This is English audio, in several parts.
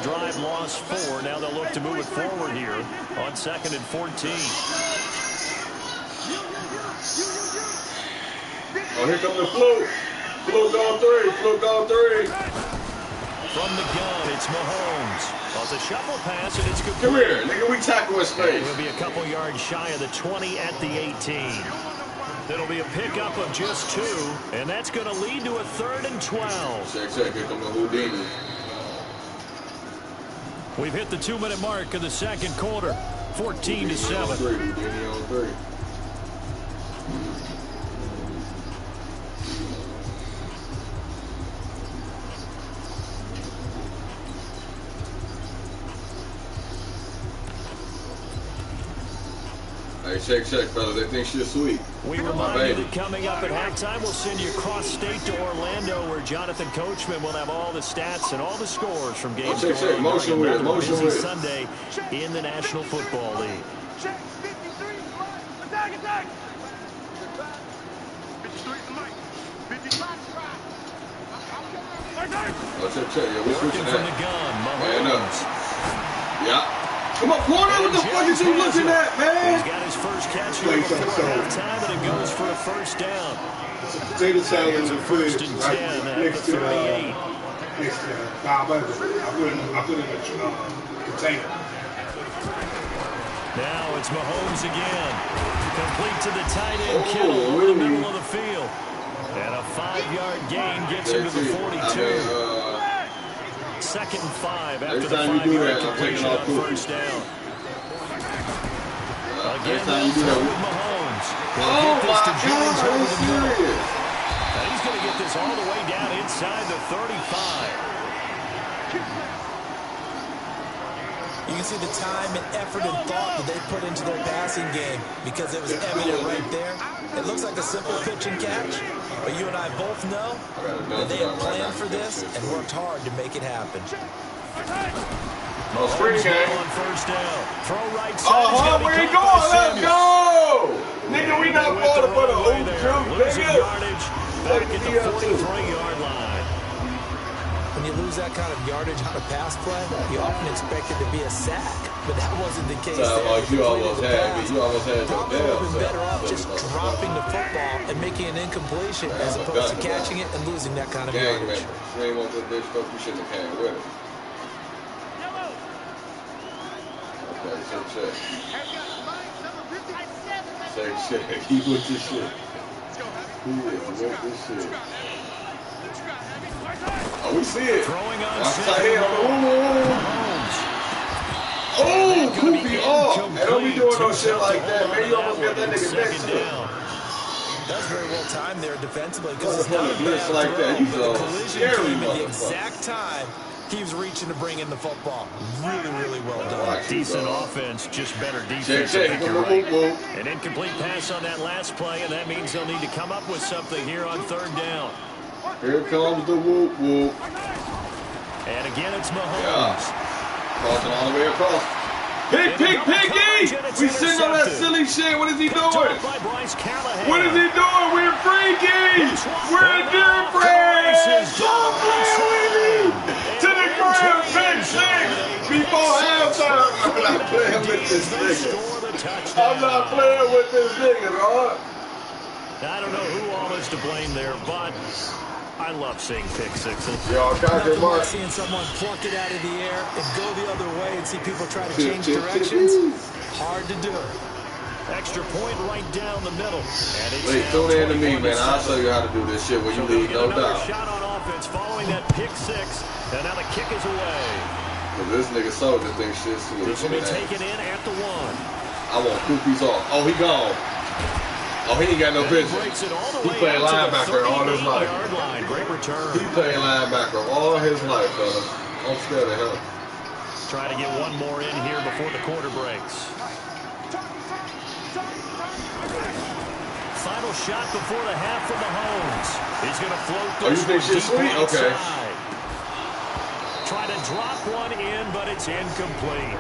drive lost 4. Now they'll look to move it forward here on 2nd and 14. Oh, here comes the fluke. Fluke on 3. Fluke on 3. From the gun, it's Mahomes. Well, it's a shuffle pass, and it's good. Come here, nigga. We tackle his face. He'll be a couple yards shy of the 20 at the 18. It'll be a pickup of just 2, and that's going to lead to a 3rd and 12. Check. Here comes the Houdini. We've hit the 2-minute mark of the second quarter. 14-7. Houdini on 3. Hey, check, fellas. They think she's sweet. We remind you that coming up at halftime, we'll send you cross-state to Orlando, where Jonathan Coachman will have all the stats and all the scores from games going on motion with it, motion with it. Sunday in the National Football League. Check, 53, attack! 53, 55. Oh, check. Yeah, we're switching from the that. gun, Man Mahomes. up. Yeah. Come on, corner. What the fuck is he looking at, man? He's got his first catch here before halftime, and it goes for a first down. Potato salad in the fridge. First and 10 at the 38. Next to I put it in a container. Now it's Mahomes again. Complete to the tight end, Kittle over the middle of the field. And a 5-yard gain gets him to the 42. 2nd and 5 after the 5-yard completion on first down. Again, they'll throw with Mahomes. Oh, my God, are you serious? And he's going to get this all the way down inside the 35. You can see the time and effort and thought that they put into their passing game because it was evident right there. It looks like a simple pitch and catch, but you and I both know that they have planned for this and worked hard to make it happen. No screen game. On first down. Throw right side. Where he going? Let's go! Nigga, we not falling for the hoop, Losing nigga. yardage back at the 43-yard line. When you lose that kind of yardage on a pass play, you often expect it to be a sack, but that wasn't the case. You almost had me. You almost had your Probably would have been damn better off just dropping the football and making an incompletion as opposed to catching it and losing that kind of yardage. You ain't want this bitch, fuck, you shouldn't have came with it. Okay, check. He with this shit. He is with this shit. Oh, we see it. Throwing on Oh, Koopy off. And don't be doing no shit like that, man. You almost got that nigga next to him. That's very well timed there defensively because it's not not a blitz like that. You the know, collision scary came at the motherfucker. exact time he was reaching to bring in the football. Really well done. Decent offense, just better defense. Check. An incomplete pass on that last play, and that means they'll need to come up with something here on third down. Here comes the whoop. And again, it's Mahomes. Yeah. Crossing all the way across. Piggy! We sitting on that silly shit. What is he doing? What is he doing? We're freaky! We're different! Stop playing with me! To the ground, pick 6 before halftime. I'm not playing with this nigga. I'm not playing with this nigga, dog. I don't know who all is to blame there, but I love seeing pick sixes. Yo, Nothing like seeing someone pluck it out of the air and go the other way and see people try to change directions. Hard to do. Extra point right down the middle. Wait, tune in to me, man. I'll show you how to do this shit when you leave, no doubt. Shot on offense following that pick 6, and now the kick is away. This nigga soldier thinks shit sweet. This will be taken in at the 1. I want Koopy's off. Oh, he gone. Oh, he ain't got no vision. He played linebacker all his life. Great return. He played linebacker all his life, fellas. I'm scared of him. Try to get one more in here before the quarter breaks. Final shot before the half from Mahomes. He's going to float this. Oh, you think shit's sweet? Okay. Try to drop one in, but it's incomplete.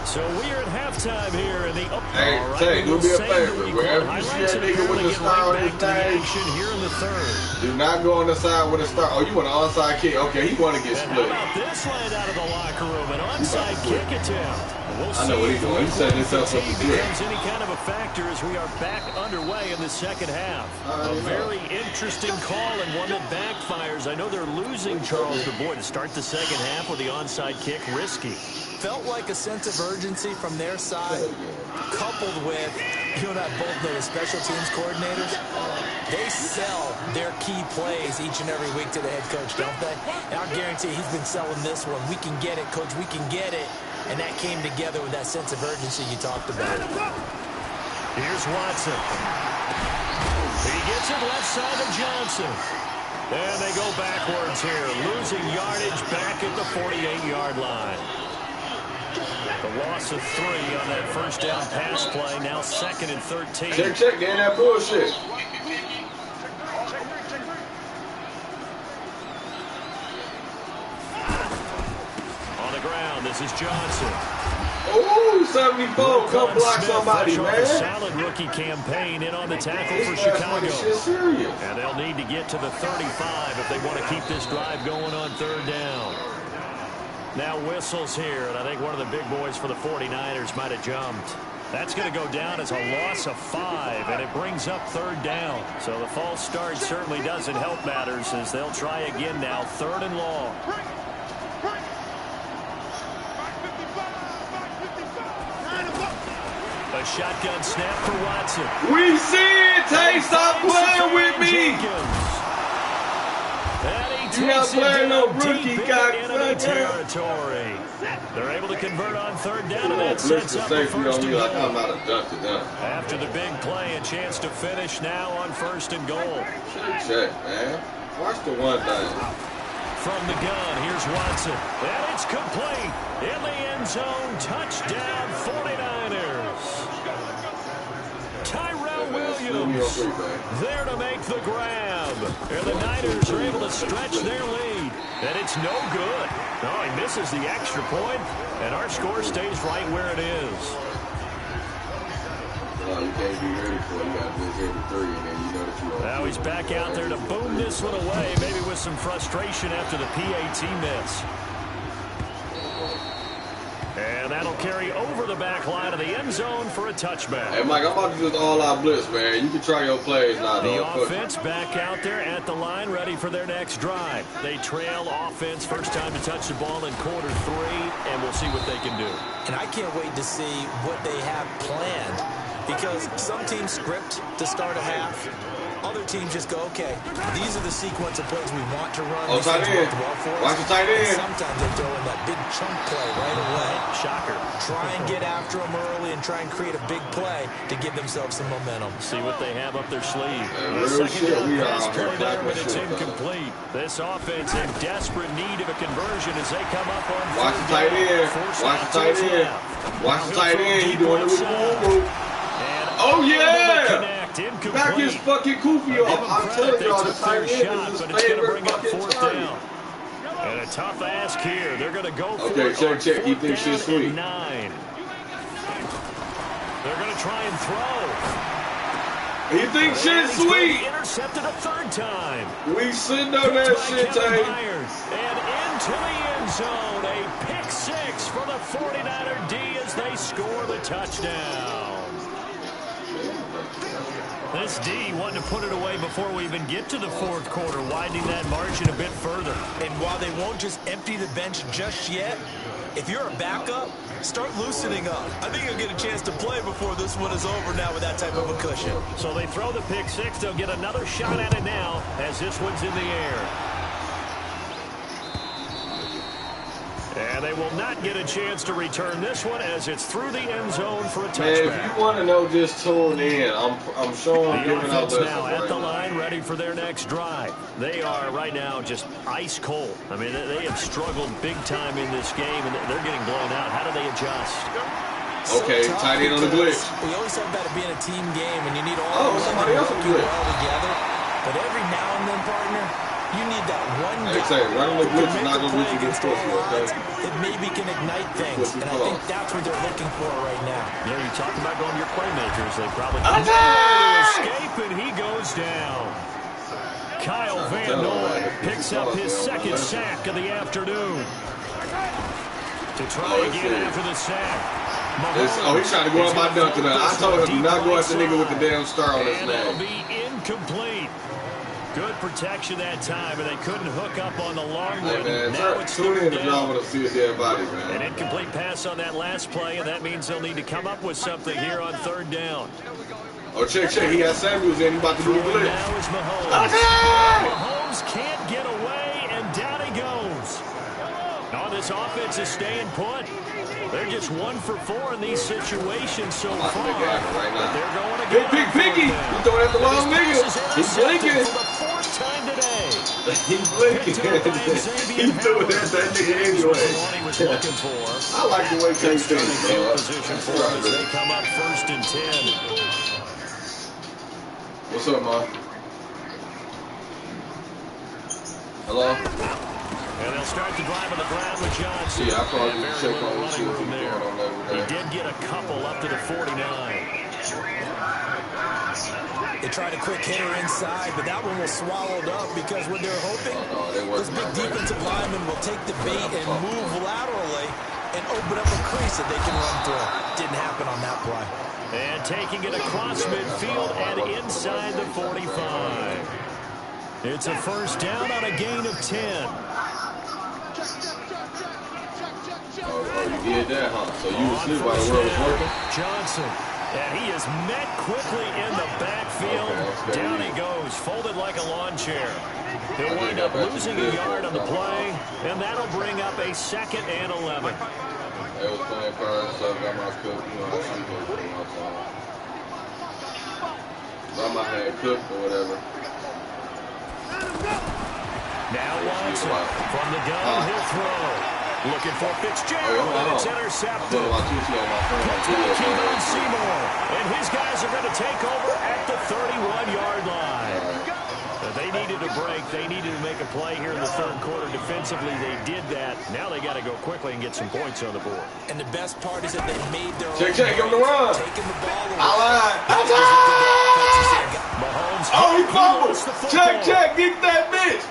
So we are at halftime here in the Hey, all right, Tay, do me a favor. week Wherever one. you see Highlights that and nigga with the get star on right his back to the name, action here in the third. do not go on the side with a star. Oh, you want an onside kick? Okay, he want to get And split. how about this line out of the locker room? An onside kick attempt. We'll I know what he's doing. He's setting himself up to split. becomes any kind of a factor as we are back underway in the second half. A very interesting call and one that backfires. I know they're losing Charles, but boy, to start the second half with the onside kick, risky. Felt like a sense of urgency from their side, coupled with, you and I both know the special teams coordinators, they sell their key plays each and every week to the head coach, don't they? And I guarantee he's been selling this one. We can get it, coach, we can get it. And that came together with that sense of urgency you talked about. Here's Watson. He gets it left side of Johnson. And they go backwards here, losing yardage back at the 48-yard line. The loss of 3 on that first down pass play, now 2nd and 13. Check, get that bullshit. On the ground, this is Johnson. Ooh, 74. Come block somebody, man. A solid rookie campaign in on the tackle for Chicago. Shit serious. And they'll need to get to the 35 if they want to keep this drive going on 3rd down. Now whistles here, and I think one of the big boys for the 49ers might have jumped. That's going to go down as a loss of 5, and it brings up 3rd down. So the false start certainly doesn't help matters as they'll try again now, 3rd and long. A shotgun snap for Watson. We see it, Tay. Stop playing with me. You're not playing no rookie, enemy territory. They're able to convert on 3rd down, and that sets up the 1st and goal. I'm not a touchdown. After the big play, a chance to finish now on 1st and goal. Check, man. Watch the one thing. From the gun, here's Watson. And it's complete. In the end zone, touchdown 49ers. Tyrell Williams there to make the grab. And the Niners are able to stretch their lead. And it's no good. No, he misses the extra point, and our score stays right where it is. Oh, you can't be ready for it. You got to miss every 3, and then you know that you are. Now he's back out there to boom this one away, maybe with some frustration after the PAT miss. And that'll carry over the back line of the end zone for a touchback. Hey, Mike, I'm about to do this all-out blitz, man. You can try your plays now, The dog. offense back out there at the line, ready for their next drive. They trail offense, first time to touch the ball in quarter 3, and we'll see what they can do. And I can't wait to see what they have planned, because some teams script to start a half. Other teams just go, okay, these are the sequence of plays we want to run. Oh, tight end. Watch the tight end. Sometimes they throw in that big chunk play right away. Shocker. Try and get after them early and try and create a big play to give themselves some momentum. See what they have up their sleeve. Real Second shit, down we are pass out here play there, blocking but it's shit, incomplete. This offense in desperate need of a conversion as they come up on Watch the third tight down. end. Forced Watch out the to tight his end. left. Watch Now the tight he'll end. throw He deep doing it with outside. the move. And Oh, yeah. connect, incomplete. Back his fucking goofy Give off. them I'm credit, telling they y'all, the took their tight end shot, is but his it's going to favorite bring up fucking 4th target. down. And a tough ask here. They're going to go for Okay, it check, on check. He 4th thinks down shit's sweet. and 9. They're going to try and throw. He thinks shit's And he's going sweet. to intercept it a 3rd time. We sitting on that shit, Tay. And into the end zone. A pick 6 for the 49er D as they score the touchdown. This D wanting to put it away before we even get to the 4th quarter, widening that margin a bit further. And while they won't just empty the bench just yet, if you're a backup, start loosening up. I think you'll get a chance to play before this one is over now with that type of a cushion. So they throw the pick 6. They'll get another shot at it now as this one's in the air. And they will not get a chance to return this one as it's through the end zone for a touchback. Man, if you want to know, just tune in. I'm sure I'm The giving out offense this now right at the now. line, ready for their next drive. They are right now just ice cold. I mean, they have struggled big time in this game, and they're getting blown out. How do they adjust? Okay, So tight end on the glitch. We always talk about it being a team game, and you need all Oh, somebody else on the glitch. all together. But every now and then, partner, You need that one guy. They say running the blitz is not going to get you against this pussy, okay? It maybe can ignite things, and I think that's what they're looking for right now. Yeah, you talk about going to your playmakers. They probably need to escape, and he goes down. Kyle Van Noy picks up his second sack of the afternoon. To try again after the sack. Oh, he's trying to go up my dunk tonight. I told him to not go at the nigga with the damn star on his name. That'll name. be incomplete. Good protection that time, and they couldn't hook up on the long one. Hey, man, now it's tune in to y'all want to see a dead body, man. An incomplete pass on that last play, and that means they'll need to come up with something here on third down. Oh, check. He has Samuels in. He's about to do the blitz. Now is Mahomes. Mahomes can't get away, and down he goes. Oh, this offense is staying put. They're just 1 for 4 in these situations so far. But they're going to get Big Piggy. He's throwing at the long nigga. He's blinking. For the 4th time today. He's blinking. He threw it at that nigga anyway. I like the way Chase thinks, bro. Position for them as they come up 1st and 10. What's up, man? Hello? And they'll start to drive on the ground with Johnson. Yeah, I probably very check little on running room there. He there. did get a couple up to the 49. They tried a quick hitter inside, but that one was swallowed up because what they're hoping, this big defensive lineman will take the bait and move laterally and open up a crease that they can run through. Didn't happen on that play. And taking it across midfield and inside the 45. It's a 1st down on a gain of 10. Oh, you did that, huh? So you was asleep while the world was working? Johnson. And he is met quickly in the backfield. Okay, down he goes, folded like a lawn chair. He'll wind up losing a yard on the play, and that'll bring up a 2nd and 11. I was playing first, so I got my cook, you know, I see those things all the time. Got my hand cooked or whatever. Now Watson from the gun, he'll throw. Looking for Fitzgerald, and it's intercepted. Kevin Seymour, and his guys are going to take over at the 31-yard line. They needed a break. They needed to make a play here in the 3rd quarter. Defensively, they did that. Now they got to go quickly and get some points on the board. And the best part is that they made their own. Check, give him the run. Taking the ball away. Mahomes. Oh, he fumbled. Check, get that bitch.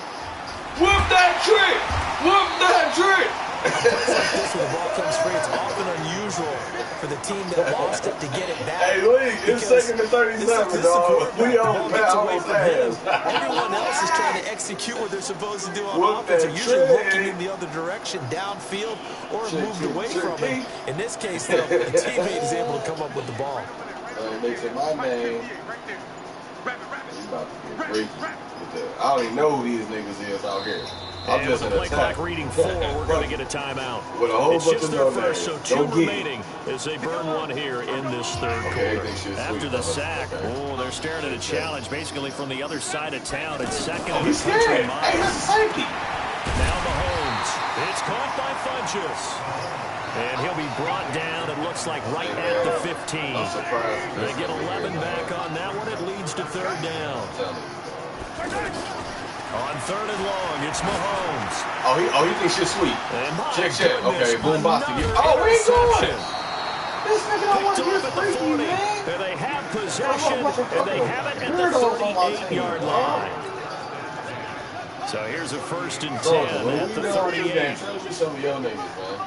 Whoop that trick. Whoop that trick. Plays like this when the ball comes free, it's often unusual for the team that lost it to get it back. Hey, Lee, it's 2nd and 37, dog. We on Everyone else is trying to execute what they're supposed to do on offense. They're usually looking in the other direction, downfield, or moved away from it. In this case, though, the teammate is able to come up with the ball. They say my name. He's about to get crazy. I don't even know who these niggas is out here. I'm just play clock reading 4. We're going to get a timeout. With a whole it's bunch just of their no first, names. so 2 remaining as they burn 1 here in this 3rd quarter. After the sack, they're staring at a challenge basically from the other side of town. It's 2nd and he's scared. Hey, that's a safety. Now Mahomes. It's caught by Funchess. And he'll be brought down, it looks like, right at the 15. They get 11 back on that one. It leads to 3rd down. On 3rd and long, it's Mahomes. Oh, he thinks you're sweet. Check. Okay, boom, box to get. Oh, where he going? This nigga don't want to get freaky, man. And they have possession, and they have it at the 38-yard line. So here's a 1st and 10 at the 38. Show me some of your niggas, man.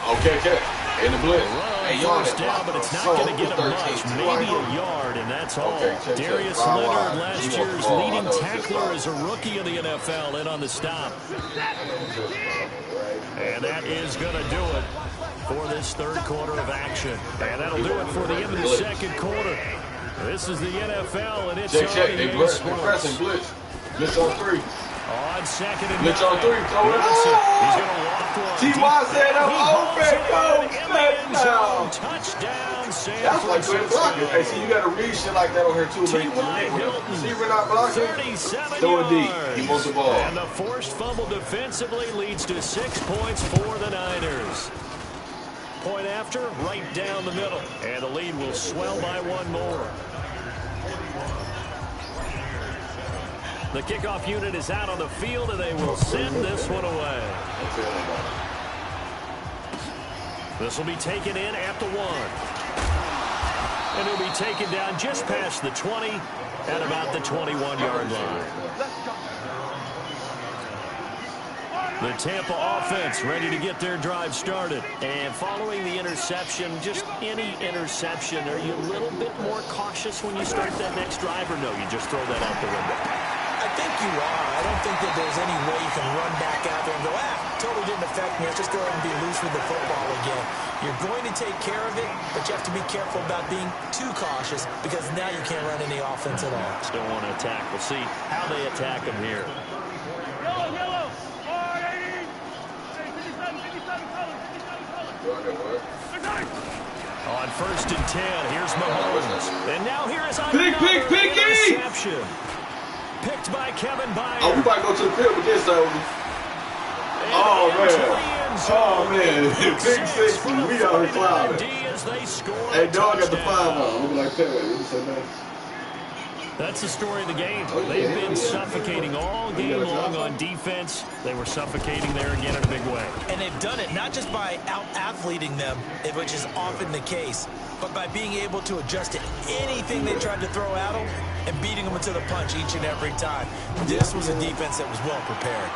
Okay. In the blitz. Hey, first down, but it's not going to get him much. Maybe a yard, and that's all. Darius Leonard, last year's leading tackler as a rookie in the NFL, in on the stop. And that is going to do it for this 3rd quarter of action. And that'll do it for the end of the 2nd quarter. This is the NFL, and it's check. They pressing blitz. Blitz on 3. On 2nd and blitz on 3. Throw it up. He's going to walk one. T.Y. said I'm open. Touchdown. Touchdown, San That's like good blocking. Hey, see, you got to read shit like that on here, too. Receiver not blocking. 37 Throw it deep. yards. He wants the ball. And the forced fumble defensively leads to 6 points for the Niners. Point after, right down the middle. And the lead will swell by 1 more. The kickoff unit is out on the field, and they will send this one away. This will be taken in at the 1. And it'll be taken down just past the 20 at about the 21-yard line. The Tampa offense ready to get their drive started. And following the interception, just any interception, are you a little bit more cautious when you start that next drive, or no, you just throw that out the window? I think you are. I don't think that there's any way you can run back out there and go, totally didn't affect me. Let's just go ahead and be loose with the football again. You're going to take care of it, but you have to be careful about being too cautious because now you can't run any offense at all. Still want to attack. We'll see how they attack them here. Yellow. 480. 57 colors. On 1st and 10, here's Mahomes. And now here is Pick, interception. Picked by Kevin Byard. Oh, we might go to the field with this, though. Oh, man. Pick 6. We out here clouding. Hey, dog got the 5 on. Look like that. That's the story of the game. They've been suffocating all game long on defense. They were suffocating there again in a big way. And they've done it not just by out-athleting them, which is often the case, but by being able to adjust to anything they tried to throw at them and beating them into the punch each and every time. This was a defense that was well prepared.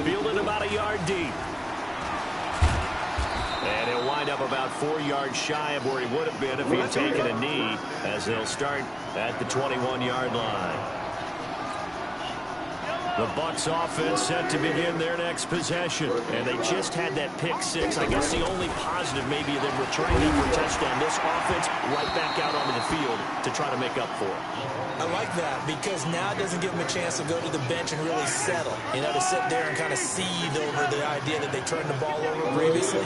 Fielded about a yard deep. And he'll wind up about 4 yards shy of where he would have been if he had taken a knee, as they'll start at the 21-yard line. The Bucs offense set to begin their next possession. And they just had that pick 6. I guess the only positive maybe of them returning them for a touchdown. This offense right back out onto the field to try to make up for it. I like that because now it doesn't give them a chance to go to the bench and really settle. You know, to sit there and kind of seethe over the idea that they turned the ball over previously.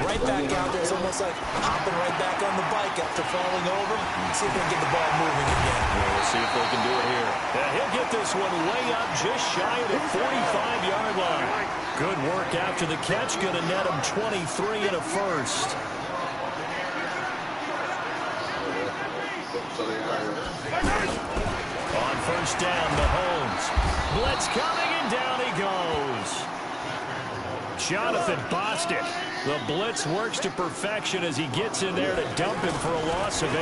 Right back out there, it's almost like hopping right back on the bike after falling over. See if they can get the ball moving again. Yeah, we'll see if they can do it here. And he'll get this one way up just shy of the 45-yard line. Good work after the catch. Going to net him 23 and a first. On 1st down, Mahomes. Blitz coming, and down he goes. Jonathan Bostic. The blitz works to perfection as he gets in there to dump him for a loss of 8.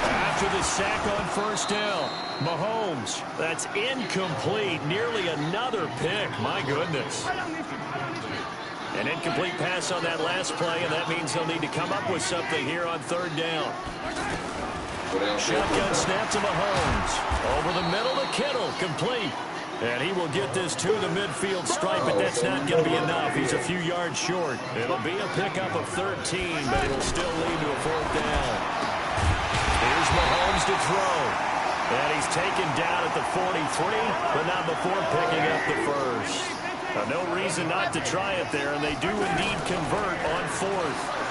After the sack on 1st down, Mahomes, that's incomplete. Nearly another pick. My goodness. An incomplete pass on that last play, and that means they'll need to come up with something here on 3rd down. Shotgun snap to Mahomes. Over the middle to Kittle. Complete. And he will get this to the midfield stripe, but that's not going to be enough. He's a few yards short. It'll be a pickup of 13, but it'll still lead to a 4th down. Here's Mahomes to throw. And he's taken down at the 43, but not before picking up the first. Now, no reason not to try it there, and they do indeed convert on 4th.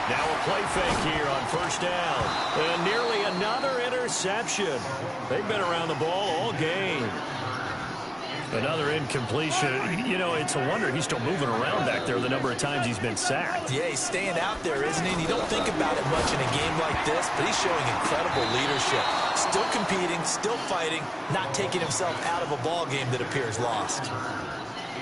Now a play fake here on 1st down. And nearly another interception. They've been around the ball all game. Another incompletion. You know, it's a wonder he's still moving around back there the number of times he's been sacked. Yeah, he's staying out there, isn't he? And you don't think about it much in a game like this, but he's showing incredible leadership. Still competing, still fighting, not taking himself out of a ball game that appears lost.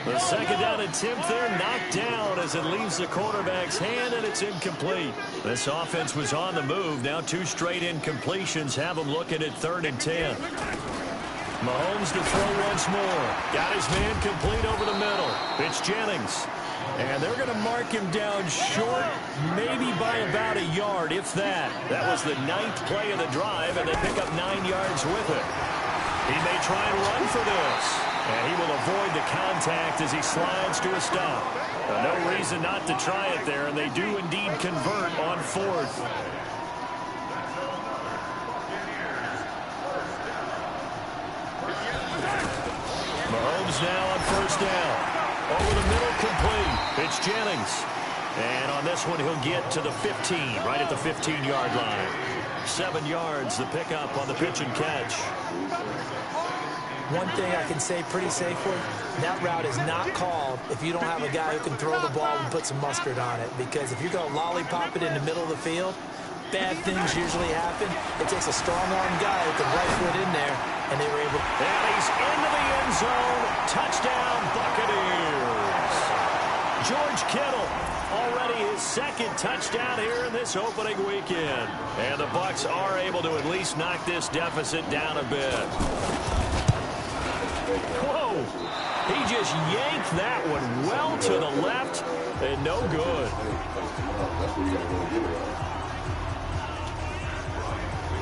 The 2nd down attempt there knocked down as it leaves the quarterback's hand, and it's incomplete. This offense was on the move. Now 2 straight incompletions have them looking at 3rd and 10. Mahomes to throw once more. Got his man complete over the middle. It's Jennings. And they're going to mark him down short, maybe by about a yard, if that. That was the 9th play of the drive, and they pick up 9 yards with it. He may try and run for this. And he will avoid the contact as he slides to a stop. No reason not to try it there, and they do indeed convert on 4th. Mahomes now on 1st down. Over the middle, complete. It's Jennings. And on this one, he'll get to the 15, right at the 15-yard line. 7 yards, the pickup on the pitch and catch. One thing I can say pretty safely, that route is not called if you don't have a guy who can throw the ball and put some mustard on it. Because if you're going to lollipop it in the middle of the field, bad things usually happen. It takes a strong-arm guy with the right foot in there, and they were able to... And he's into the end zone. Touchdown, Buccaneers. George Kittle, already his second touchdown here in this opening weekend. And the Bucs are able to at least knock this deficit down a bit. Whoa! He just yanked that one well to the left, and no good.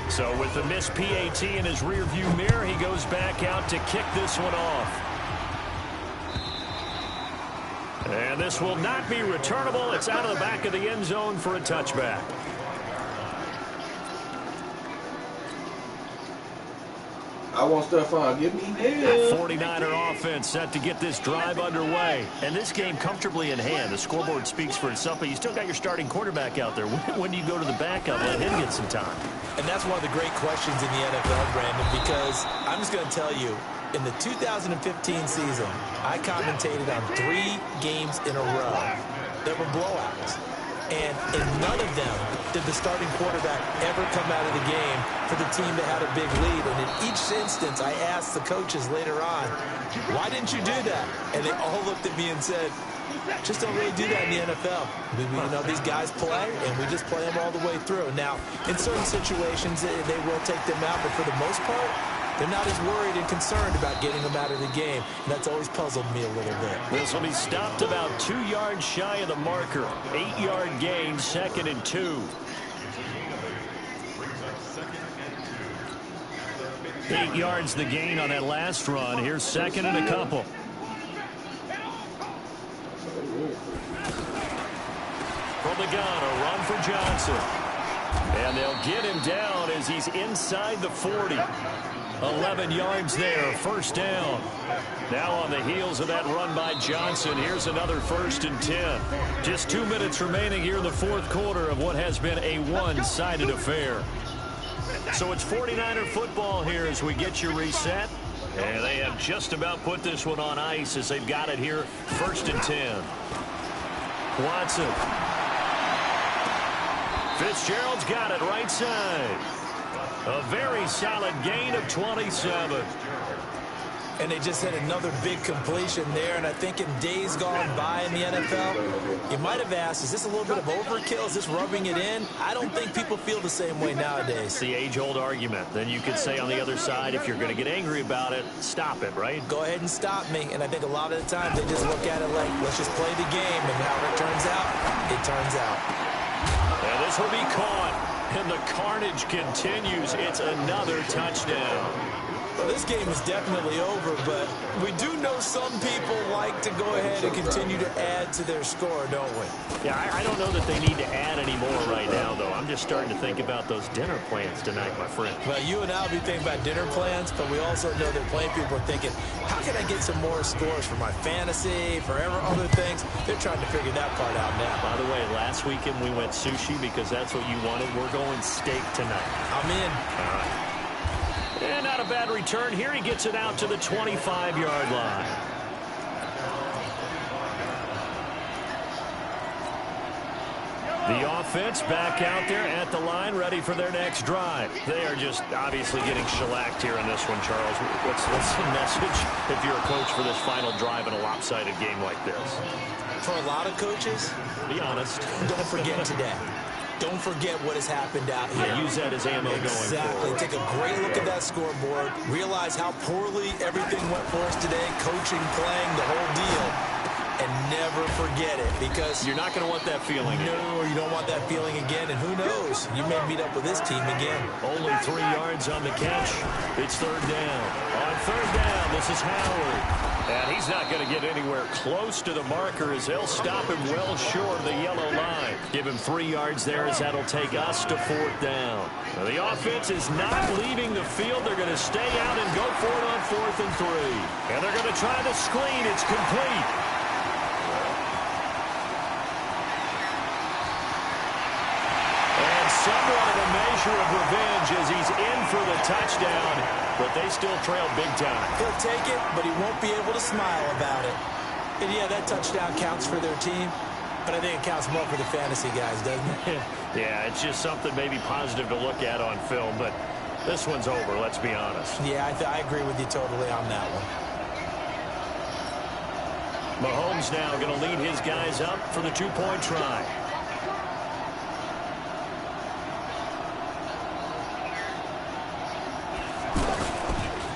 So with the missed PAT in his rearview mirror, he goes back out to kick this one off. And this will not be returnable. It's out of the back of the end zone for a touchback. I want Stephon. Give me him. 49er offense set to get this drive underway. And this game comfortably in hand. The scoreboard speaks for itself, but you still got your starting quarterback out there. When do you go to the backup? Let him get some time. And that's one of the great questions in the NFL, Brandon, because I'm just going to tell you, in the 2015 season, I commentated on 3 games in a row that were blowouts. And in none of them did the starting quarterback ever come out of the game for the team that had a big lead. And in each instance, I asked the coaches later on, why didn't you do that? And they all looked at me and said, just don't really do that in the NFL. You know, these guys play, and we just play them all the way through. Now, in certain situations, they will take them out, but for the most part, they're not as worried and concerned about getting them out of the game. And that's always puzzled me a little bit. This will be stopped about 2 yards shy of the marker. 8-yard gain, 2nd and 2. 8 yards the gain on that last run. Here's 2nd and a couple. From the gun, a run for Johnson. And they'll get him down as he's inside the 40. 11 yards there, first down. Now on the heels of that run by Johnson, here's another 1st and 10. Just 2 minutes remaining here in the 4th quarter of what has been a one-sided affair. So it's 49er football here as we get you reset. And they have just about put this one on ice as they've got it here, 1st and 10. Watson. Fitzgerald's got it right side. A very solid gain of 27. And they just had another big completion there. And I think in days gone by in the NFL, you might have asked, is this a little bit of overkill? Is this rubbing it in? I don't think people feel the same way nowadays. It's the age-old argument. Then you could say on the other side, if you're going to get angry about it, stop it, right? Go ahead and stop me. And I think a lot of the time they just look at it like, let's just play the game. And however it turns out, it turns out. And this will be caught. And the carnage continues. It's another touchdown. Well, this game is definitely over, but we do know some people like to go ahead and continue to add to their score, don't we? Yeah, I don't know that they need to add any more right now, though. I'm just starting to think about those dinner plans tonight, my friend. Well, you and I will be thinking about dinner plans, but we also know that plenty of people are thinking, how can I get some more scores for my fantasy, for other things? They're trying to figure that part out now. By the way, last weekend we went sushi because that's what you wanted. We're going steak tonight. I'm in. All right. And not a bad return here. He gets it out to the 25-yard line. The offense back out there at the line, ready for their next drive. They are just obviously getting shellacked here in this one, Charles. What's the message if you're a coach for this final drive in a lopsided game like this? For a lot of coaches, be honest, don't forget today. Don't forget what has happened out here. Yeah, use that as ammo going forward. Exactly. Take a great look at that scoreboard. Realize how poorly everything went for us today. Coaching, playing, the whole deal. And never forget it, because you're not going to want that feeling. No, you don't want that feeling again. And who knows? You may meet up with this team again. Only 3 yards on the catch. It's 3rd down. On 3rd down, this is Howard. And he's not going to get anywhere close to the marker as they'll stop him well short of the yellow line. Give him 3 yards there as that'll take us to 4th down. Now, the offense is not leaving the field. They're going to stay out and go for it on 4th and 3. And they're going to try the screen. It's complete. Somewhat of a measure of revenge as he's in for the touchdown, but they still trail big time. He'll take it, but he won't be able to smile about it. And yeah, that touchdown counts for their team, but I think it counts more for the fantasy guys, doesn't it? Yeah, it's just something maybe positive to look at on film, but this one's over, let's be honest. Yeah, I agree with you totally on that one. Mahomes now going to lead his guys up for the two-point try.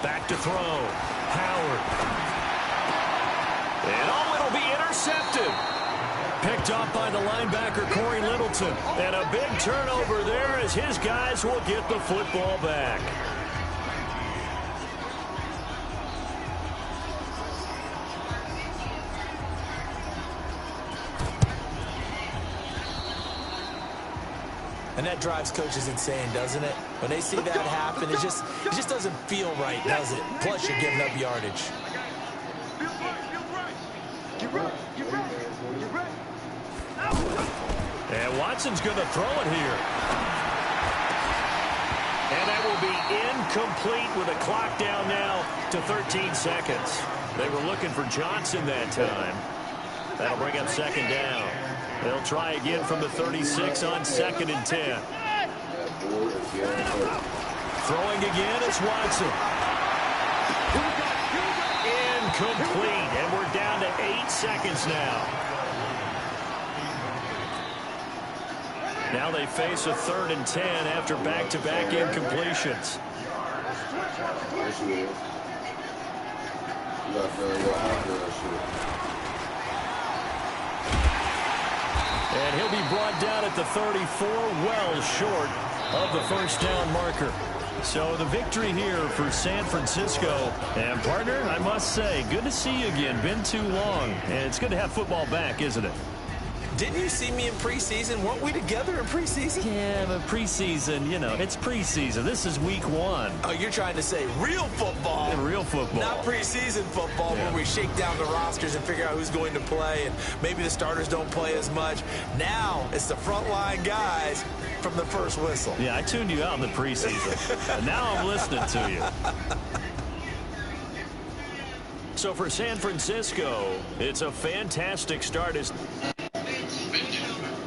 Back to throw. Howard. And it'll be intercepted. Picked up by the linebacker, Corey Littleton. And a big turnover there as his guys will get the football back. And that drives coaches insane, doesn't it? When they see that happen, it just doesn't feel right, does it? Plus, you're giving up yardage. And Watson's going to throw it here. And that will be incomplete with a clock down now to 13 seconds. They were looking for Johnson that time. That'll bring up second down. They'll try again from the 36 on 2nd and 10. Throwing again is Watson. Incomplete, and we're down to 8 seconds now. Now they face a 3rd and 10 after back-to-back incompletions. And he'll be brought down at the 34, well short of the first down marker. So the victory here for San Francisco. And, partner, I must say, good to see you again. Been too long. And it's good to have football back, isn't it? Didn't you see me in preseason? Weren't we together in preseason? Yeah, but preseason, you know, it's preseason. This is week 1. Oh, you're trying to say real football. Yeah, real football. Not preseason football where we shake down the rosters and figure out who's going to play, and maybe the starters don't play as much. Now it's the frontline guys from the first whistle. Yeah, I tuned you out in the preseason, and now I'm listening to you. So for San Francisco, it's a fantastic start as